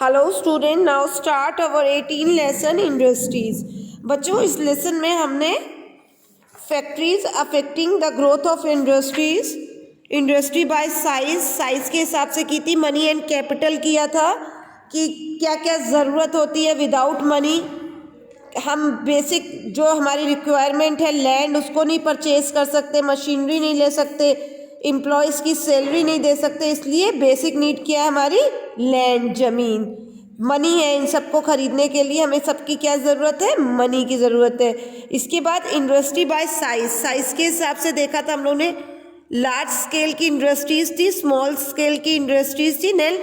Hello student, now start our 18 lesson industries. बच्चों, इस lesson में हमने factories affecting the growth of industries, industry by size के हिसाब से की थी। मनी एंड कैपिटल किया था कि क्या क्या ज़रूरत होती है विदाउट मनी। हम बेसिक जो हमारी रिक्वायरमेंट है, लैंड, उसको नहीं परचेज कर सकते, मशीनरी नहीं ले सकते, एम्प्लॉयज़ की सैलरी नहीं दे सकते, इसलिए बेसिक नीड क्या है हमारी? लैंड, ज़मीन। मनी है, इन सबको खरीदने के लिए हमें सबकी क्या ज़रूरत है? मनी की ज़रूरत है। इसके बाद इंडस्ट्री बाय साइज़ के हिसाब से देखा था हम लोगों ने। लार्ज स्केल की इंडस्ट्रीज़ थी, स्मॉल स्केल की इंडस्ट्रीज़ थी, नेल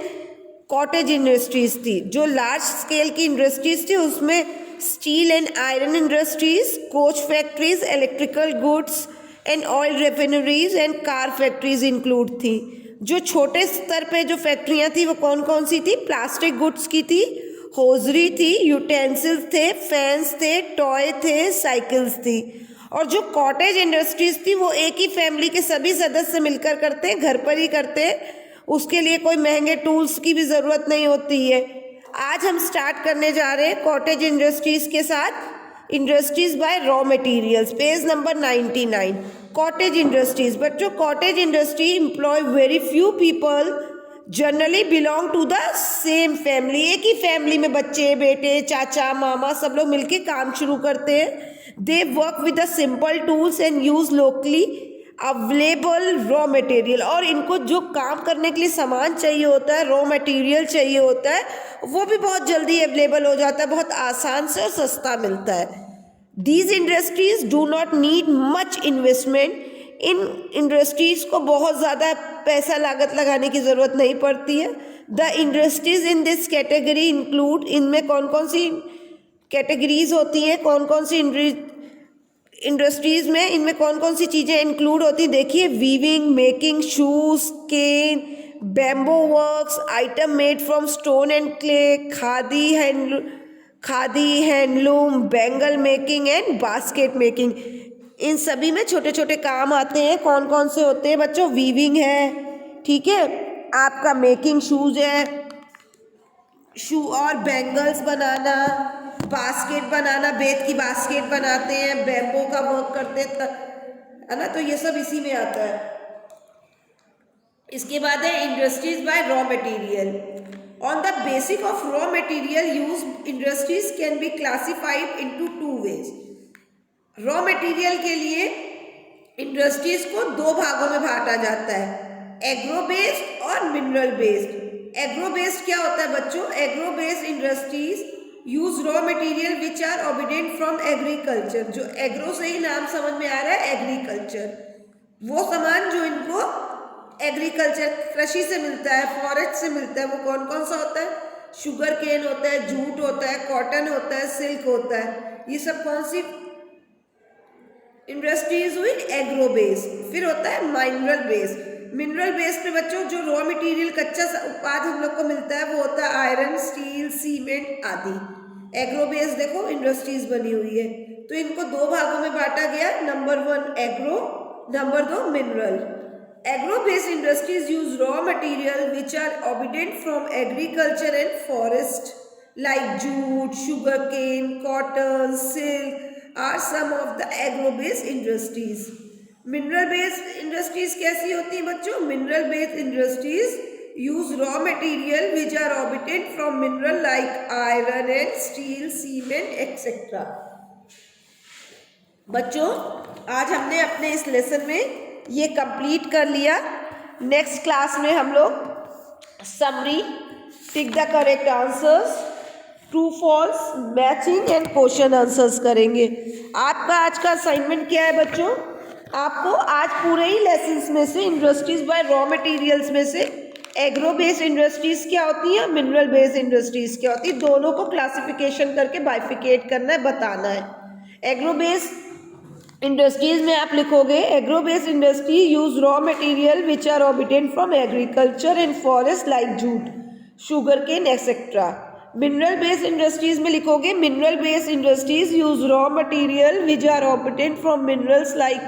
कॉटेज इंडस्ट्रीज़ थी। जो लार्ज स्केल की इंडस्ट्रीज़ थी उसमें steel and iron industries, coach factories, electrical goods and oil refineries and car factories include थी। जो छोटे स्तर पे जो फैक्ट्रियाँ थी वो कौन कौन सी थी? प्लास्टिक गुड्स की थी, होजरी थी, यूटेंसिल्स थे, फैंस थे, टॉय थे, साइकिल्स थी। और जो कॉटेज इंडस्ट्रीज थी वो एक ही फैमिली के सभी सदस्य मिलकर करते हैं, घर पर ही करते हैं, उसके लिए कोई महंगे टूल्स की भी ज़रूरत नहीं होती है। आज हम स्टार्ट करने जा रहे हैं कॉटेज इंडस्ट्रीज के साथ। Industries by raw materials, page number 99। Cottage industries. बच्चों, cottage industry employ very few people, generally belong to the same family. एक ही फैमिली में बच्चे, बेटे, चाचा, मामा सब लोग मिलके काम शुरू करते हैं। They work with the simple tools and use locally available raw material. और इनको जो काम करने के लिए सामान चाहिए होता है, रॉ मटेरियल चाहिए होता है, वो भी बहुत जल्दी अवेलेबल हो जाता है, बहुत आसान से और सस्ता मिलता है। These industries do not need much investment. In industries को बहुत ज़्यादा पैसा लागत लगाने की ज़रूरत नहीं पड़ती है। The industries in this category include, इनमें कौन कौन सी कैटेगरीज होती हैं, कौन कौन सी इंडस्ट्रीज में इनमें कौन कौन सी चीज़ें इंक्लूड होती हैं? देखिए, weaving, making shoes, cane, bamboo works, item made from stone and clay, khadi, handloom, bangle making and basket making. इन सभी में छोटे छोटे काम आते हैं। कौन कौन से होते हैं बच्चों? वीविंग है, ठीक है, आपका मेकिंग शूज है, शू और बैंगल्स बनाना, बास्केट बनाना, बेत की बास्केट बनाते हैं, बैम्बो का वर्क करते हैं, है ना, तो ये सब इसी में आता है। इसके बाद है industries by raw material. On the basic of raw material use, industries can be classified into two ways. Raw material के लिए इंडस्ट्रीज को दो भागों में बांटा जाता है, एग्रो बेस्ड और मिनरल बेस्ड। एग्रो बेस्ड क्या होता है बच्चों? Agro based industries use raw material which are obtained from agriculture. जो एग्रो से ही नाम समझ में आ रहा है, एग्रीकल्चर, वो सामान जो इनको एग्रीकल्चर, कृषि से मिलता है, फॉरेस्ट से मिलता है। वो कौन कौन सा होता है? शुगर केन होता है, जूट होता है, कॉटन होता है, सिल्क होता है। ये सब कौन सी इंडस्ट्रीज हुई? Agro based. फिर होता है मिनरल बेस्ड। मिनरल बेस्ड पे बच्चों जो रॉ मटेरियल, कच्चा उत्पाद हम लोग को मिलता है वो होता है आयरन, स्टील, सीमेंट आदि। एग्रो बेस्ड देखो इंडस्ट्रीज बनी हुई है। तो इनको दो भागों में बांटा गया, number 1 agro, number 2 mineral. Agro-based industries use raw material which are obtained from agriculture and forest, like jute, sugarcane, cotton, silk are some of the agro-based industries. Mineral-based industries कैसी होती हैं बच्चों? Mineral-based industries use raw material which are obtained from mineral like iron and steel, cement, etc. बच्चों, आज हमने अपने इस lesson में ये कंप्लीट कर लिया। नेक्स्ट क्लास में हम लोग summary, tick the correct answers, true false, matching and question answers करेंगे। आपका आज का असाइनमेंट क्या है बच्चों? आपको आज पूरे ही लेसन्स में से, इंडस्ट्रीज बाय रॉ मटेरियल्स में से एग्रो बेस्ड इंडस्ट्रीज क्या होती है, मिनरल बेस्ड इंडस्ट्रीज क्या होती है, दोनों को क्लासिफिकेशन करके बाइफिकेट करना है, बताना है। एग्रो बेस्ड इंडस्ट्रीज में आप लिखोगे, agro based industry use raw material which are obtain from agriculture and forest like jute, sugar cane etcetera. Mineral based industries में लिखोगे, mineral based industries use raw material which are obtain from minerals like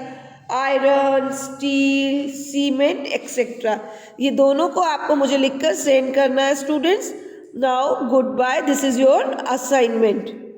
iron, steel, cement etcetera. ये दोनों को आपको मुझे लिखकर send करना है students. Now, goodbye. This is your assignment.